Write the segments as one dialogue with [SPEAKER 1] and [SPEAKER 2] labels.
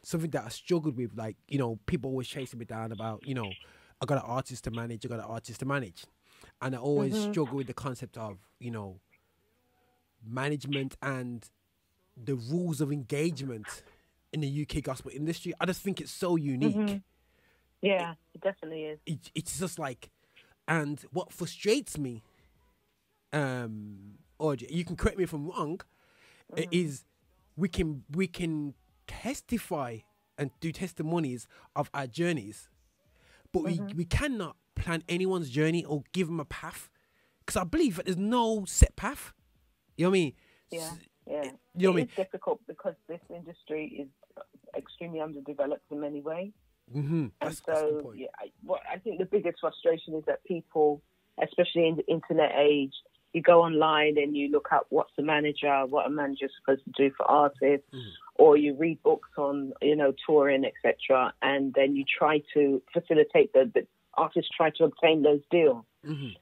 [SPEAKER 1] something that I struggled with. Like, people always chasing me down about, I got an artist to manage, and I always struggle with the concept of, management and the rules of engagement in the UK gospel industry. I just think it's so unique.
[SPEAKER 2] Yeah, it definitely is.
[SPEAKER 1] It's just like, and what frustrates me, or you can correct me if I'm wrong, is we can testify and do testimonies of our journeys, but we cannot plan anyone's journey or give them a path, because I believe that there's no set path. You know what I mean?
[SPEAKER 2] Yeah.
[SPEAKER 1] You know what I mean?
[SPEAKER 2] It's difficult because this industry is extremely underdeveloped in many ways.
[SPEAKER 1] And
[SPEAKER 2] that's
[SPEAKER 1] so,
[SPEAKER 2] I think the biggest frustration is that people, especially in the internet age, you go online and you look up what a manager's supposed to do for artists, or you read books on, touring, etc., and then you try to facilitate the artists try to obtain those deals.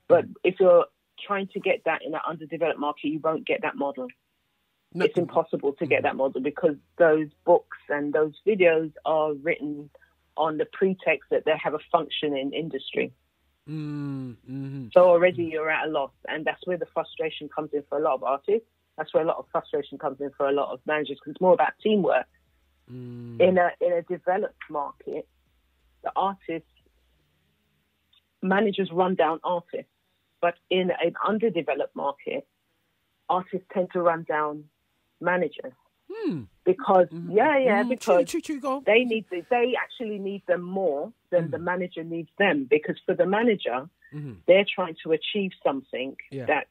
[SPEAKER 2] But if you're trying to get that in an underdeveloped market, you won't get that model. It's impossible to get that model because those books and those videos are written on the pretext that they have a functioning industry. So already you're at a loss, and that's where the frustration comes in for a lot of artists. That's where a lot of frustration comes in for a lot of managers, because it's more about teamwork. In a developed market, managers run down artists, but in an underdeveloped market, artists tend to run down managers. Because because
[SPEAKER 1] true.
[SPEAKER 2] They actually need them more than the manager needs them, because for the manager, they're trying to achieve something that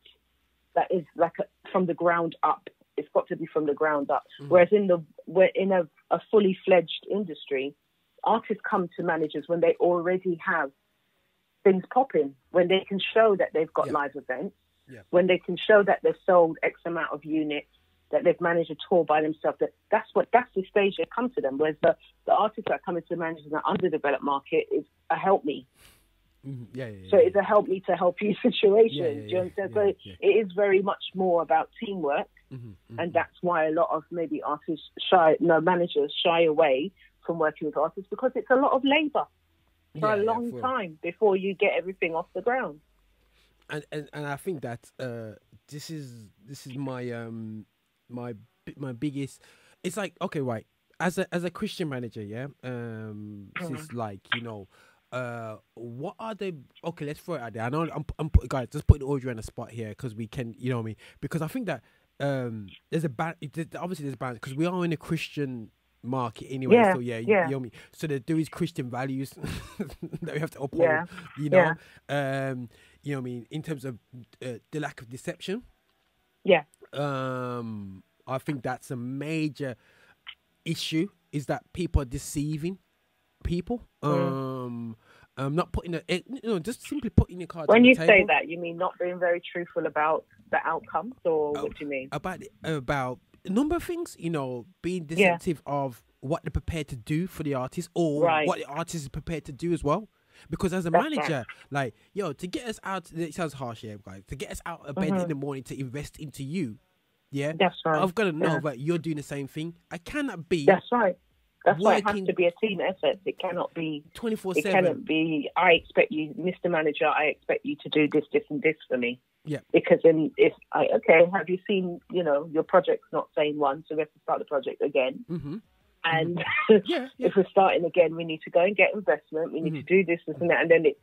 [SPEAKER 2] is like from the ground up. It's got to be from the ground up. Whereas in a fully fledged industry, artists come to managers when they already have things popping, when they can show that they've got live events, when they can show that they've sold X amount of units, that they've managed a tour by themselves. That's the stage they come to them. Whereas the artists that come into managers in an underdeveloped market is a help me. So it's a help me to help you situation. Do you understand? So it is very much more about teamwork, and that's why a lot of maybe managers shy away from working with artists, because it's a lot of labour for a long time before you get everything off the ground.
[SPEAKER 1] And I think that this is my my biggest. It's like, okay, right, as a Christian manager, it's like, what are the, okay, let's throw it out there. I know I'm guys, just putting Audrey on the spot here because we can, you know what I mean, because I think that there's a obviously there's a balance, because we are in a Christian market anyway, so you know what I mean, so there is Christian values that we have to uphold, you know what I mean, in terms of the lack of deception. I think that's a major issue, is that people are deceiving people. Not putting just simply putting your cards on the table.
[SPEAKER 2] When you say that, you mean not being very truthful about the outcomes, or what do you mean?
[SPEAKER 1] About a number of things, being deceptive of what they're prepared to do for the artist, or what the artist is prepared to do as well. Because as a manager, like, to get us out, it sounds harsh here, guys, to get us out of bed in the morning to invest into you,
[SPEAKER 2] that's right.
[SPEAKER 1] I've got to know that you're doing the same thing. I cannot be.
[SPEAKER 2] That's right. That's why it has to be a team effort. It cannot be
[SPEAKER 1] 24/7.
[SPEAKER 2] It cannot be, I expect you, Mr. Manager, I expect you to do this, this, and this for me.
[SPEAKER 1] Yeah.
[SPEAKER 2] Because then have you seen, your project's not saying one, so we have to start the project again. And if we're starting again, we need to go and get investment. We need to do this, and that. And then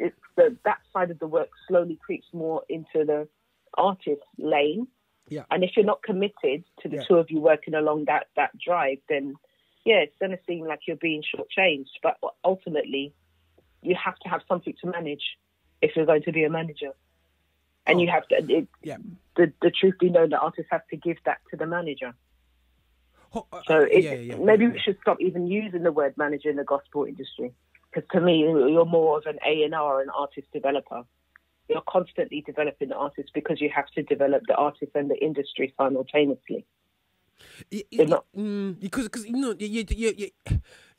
[SPEAKER 2] that side of the work slowly creeps more into the artist lane.
[SPEAKER 1] Yeah.
[SPEAKER 2] And if you're not committed to the two of you working along that drive, then it's going to seem like you're being shortchanged. But ultimately, you have to have something to manage if you're going to be a manager. And you have to, the truth be known, the artists have to give that to the manager. Maybe we should stop even using the word manager in the gospel industry. Because to me, you're more of an A&R, an artist developer. You're constantly developing the artist, because you have to develop the artist and the industry simultaneously.
[SPEAKER 1] Because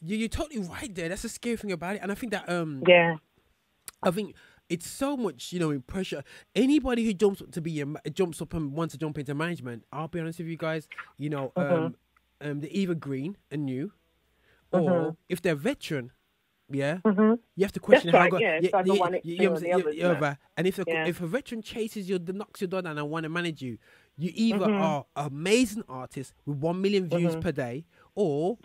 [SPEAKER 1] you're totally right there. That's the scary thing about it, and I think that I think it's so much in pressure. Anybody who jumps up and wants to jump into management, I'll be honest with you guys, they're either green and new, or if they're veteran, you have to question
[SPEAKER 2] That's
[SPEAKER 1] how
[SPEAKER 2] right,
[SPEAKER 1] good.
[SPEAKER 2] it's either one extreme or the other.
[SPEAKER 1] And if a veteran chases you, knocks your door down and want to manage you, you either are an amazing artist with 1 million views per day, or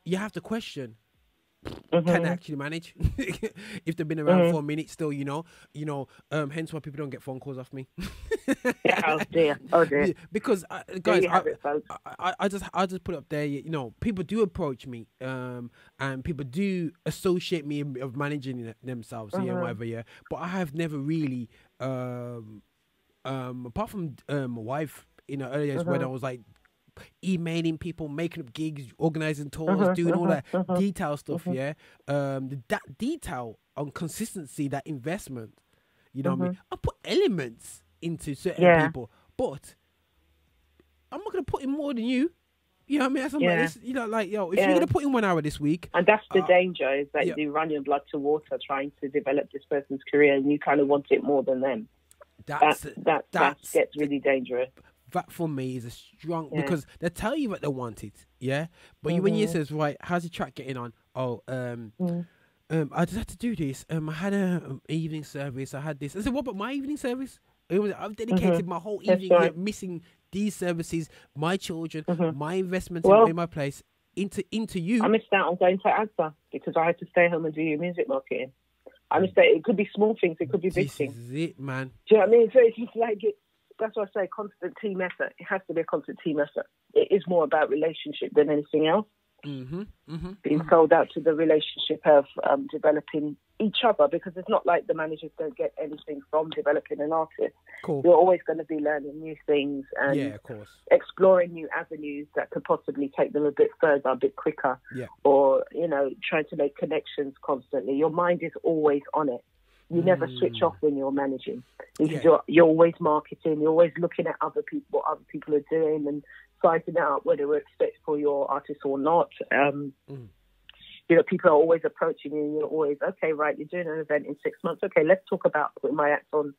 [SPEAKER 1] you have to question. Can they actually manage? If they've been around for a minute still, hence why people don't get phone calls off me.
[SPEAKER 2] Oh dear.
[SPEAKER 1] Because guys, I just put up there, people do approach me, and people do associate me of managing themselves, whatever, but I have never really, apart from my wife, earlier when I was like emailing people, making up gigs, organizing tours, doing all that detail stuff, that detail on consistency, that investment, what I mean? I put elements into certain people, but I'm not going to put in more than you. You know what I mean? That's if you're going to put in 1 hour this week.
[SPEAKER 2] And that's the danger, is that you run your blood to water trying to develop this person's career, and you kind of want it more than them. That gets really dangerous.
[SPEAKER 1] That for me is a strong, because they tell you what they want it, but when you says, right, how's the track getting on? I just had to do this. I had an evening service. I had this. I said, what about my evening service? I've dedicated my whole evening missing these services, my children, my investments in my place into you. I missed
[SPEAKER 2] out on going to ADSA because I had to stay home and do your music marketing. I missed out. It could be small things. It could be big things.
[SPEAKER 1] This is it, man.
[SPEAKER 2] Do you know what I mean? So it's just like that's why I say constant team effort. It has to be a constant team effort. It is more about relationship than anything else. Being sold out to the relationship of developing each other, because it's not like the managers don't get anything from developing an artist.
[SPEAKER 1] Cool.
[SPEAKER 2] You're always going to be learning new things and
[SPEAKER 1] of course,
[SPEAKER 2] exploring new avenues that could possibly take them a bit further, a bit quicker, or trying to make connections constantly. Your mind is always on it. You never switch off when you're managing. You're always marketing. You're always looking at other people, what other people are doing, and sizing out whether we're expected for your artist or not. People are always approaching you, and you're always, okay, right, you're doing an event in 6 months. Okay, let's talk about putting my act on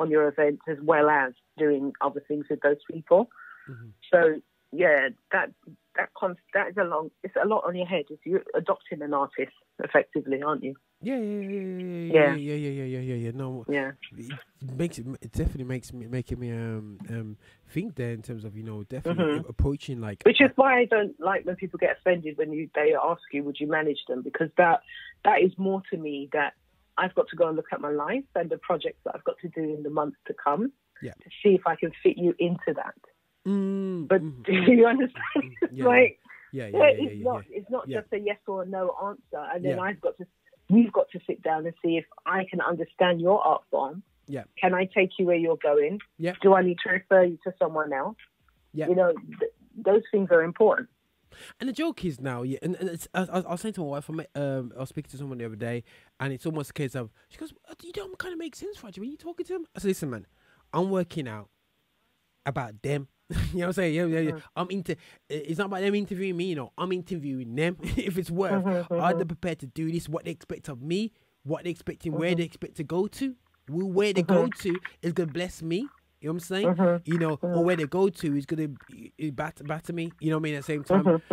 [SPEAKER 2] your event, as well as doing other things with those people. So that is it's a lot on your head. You're adopting an artist effectively, aren't you?
[SPEAKER 1] No, it definitely making me think there in terms of definitely approaching like.
[SPEAKER 2] Which is why I don't like when people get offended when they ask you, would you manage them? Because that is more to me that I've got to go and look at my life and the projects that I've got to do in the months to come to see if I can fit you into that. But do you understand? It's not just a yes or a no answer, and then we've got to sit down and see if I can understand your art form. Can I take you where you're going? Do I need to refer you to someone else? Those things are important.
[SPEAKER 1] And the joke is now, and it's, I was saying to my wife, I was speaking to someone the other day, and it's almost a case of, she goes, you don't kind of make sense for you when you're talking to them. I said, listen, man, I'm working out about them. You know what I'm saying? I'm it's not about them interviewing me, I'm interviewing them. If it's worth, are they prepared to do this? What they expect of me? What they expecting? Where they expect to go to? Where they go to is gonna bless me. You know what I'm saying? Or where they go to is gonna batter me. You know what I mean? At the same time.